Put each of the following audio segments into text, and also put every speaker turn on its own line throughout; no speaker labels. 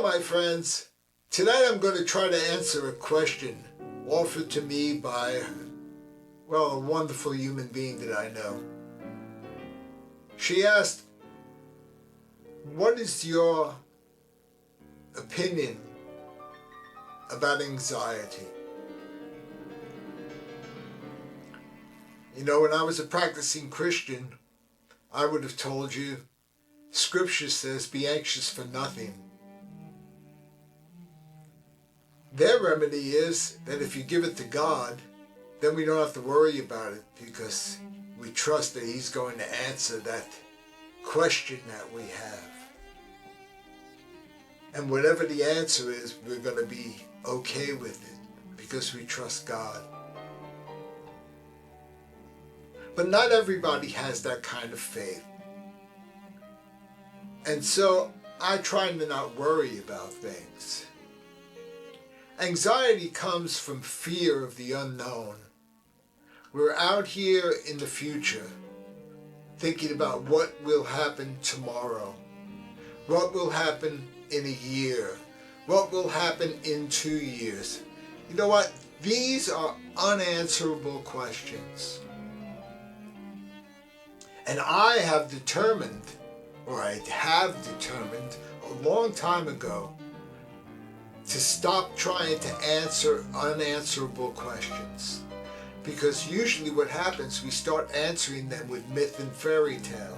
Hello, my friends. Tonight I'm going to try to answer a question offered to me by, well, a wonderful human being that I know. She asked, what is your opinion about anxiety? You know, when I was a practicing Christian, I would have told you, Scripture says, be anxious for nothing. Their remedy is that if you give it to God, then we don't have to worry about it because we trust that He's going to answer that question that we have. And whatever the answer is, we're going to be okay with it because we trust God. But not everybody has that kind of faith. And so I try to not worry about things. Anxiety comes from fear of the unknown. We're out here in the future thinking about what will happen tomorrow, what will happen in a year, what will happen in 2 years. You know what? These are unanswerable questions. And I have determined a long time ago to stop trying to answer unanswerable questions. Because usually what happens, we start answering them with myth and fairy tale.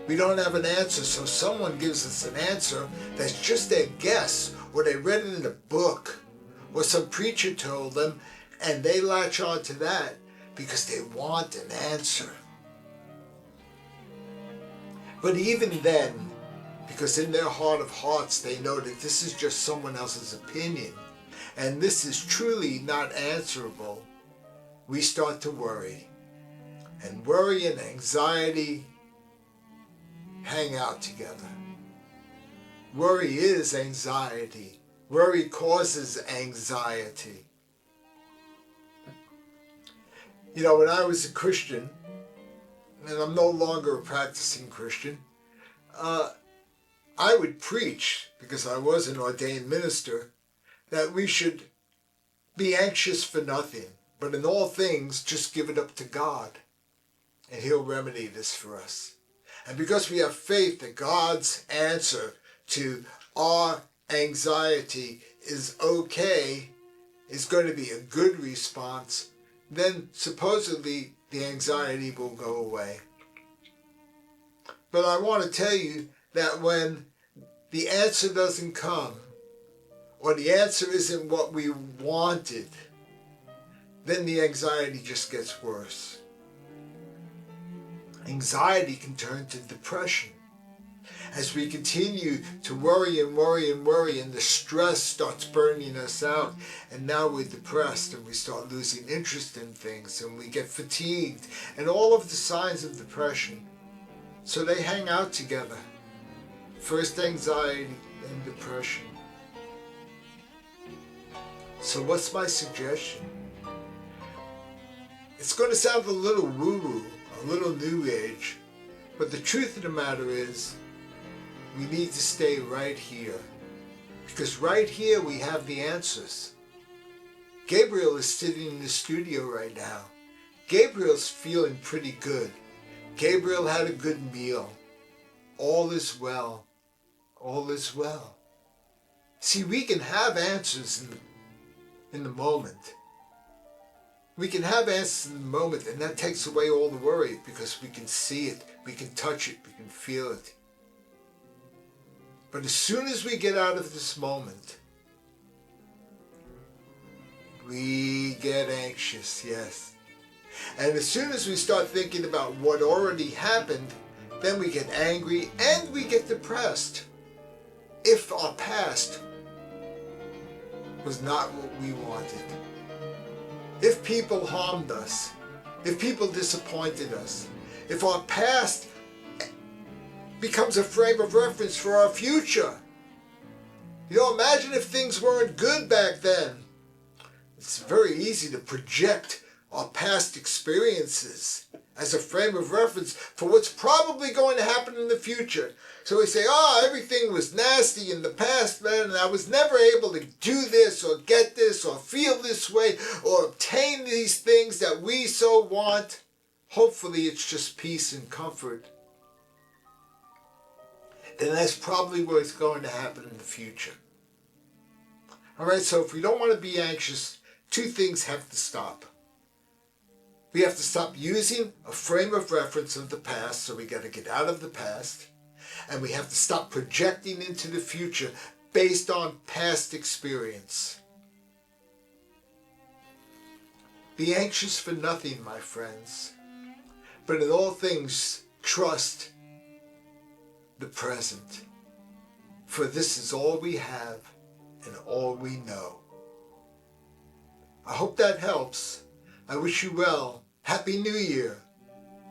We don't have an answer, so someone gives us an answer that's just their guess, or they read it in a book, or some preacher told them, and they latch on to that because they want an answer. But even then, because in their heart of hearts they know that this is just someone else's opinion, and this is truly not answerable, we start to worry. And worry and anxiety hang out together. Worry is anxiety. Worry causes anxiety. You know, when I was a Christian, and I'm no longer a practicing Christian, I would preach, because I was an ordained minister, that we should be anxious for nothing, but in all things just give it up to God, and He'll remedy this for us. And because we have faith that God's answer to our anxiety is okay, is going to be a good response, then supposedly the anxiety will go away. But I want to tell you that when the answer doesn't come, or the answer isn't what we wanted, then the anxiety just gets worse. Anxiety can turn to depression. As we continue to worry and worry and worry, and the stress starts burning us out, and now we're depressed, and we start losing interest in things, and we get fatigued, and all of the signs of depression. So they hang out together. First anxiety, then depression. So what's my suggestion? It's going to sound a little woo-woo, a little new age, but the truth of the matter is, we need to stay right here. Because right here we have the answers. Gabriel is sitting in the studio right now. Gabriel's feeling pretty good. Gabriel had a good meal. All is well. All is well. See, we can have answers in the moment. We can have answers in the moment, and that takes away all the worry because we can see it, we can touch it, we can feel it. But as soon as we get out of this moment, we get anxious, yes. And as soon as we start thinking about what already happened, then we get angry and we get depressed. If our past was not what we wanted. If people harmed us, if people disappointed us, if our past becomes a frame of reference for our future. You know, imagine if things weren't good back then. It's very easy to project our past experiences as a frame of reference for what's probably going to happen in the future. So we say, everything was nasty in the past, man, and I was never able to do this or get this or feel this way or obtain these things that we so want. Hopefully it's just peace and comfort. Then that's probably what's going to happen in the future. All right, so if we don't want to be anxious, two things have to stop. We have to stop using a frame of reference of the past, so we got to get out of the past. And we have to stop projecting into the future based on past experience. Be anxious for nothing, my friends, but in all things trust the present. For this is all we have and all we know. I hope that helps. I wish you well. Happy New Year.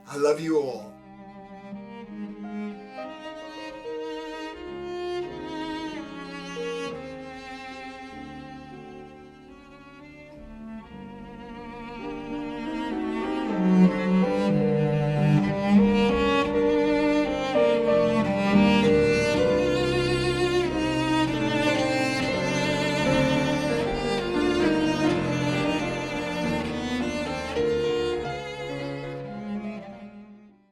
I love you all.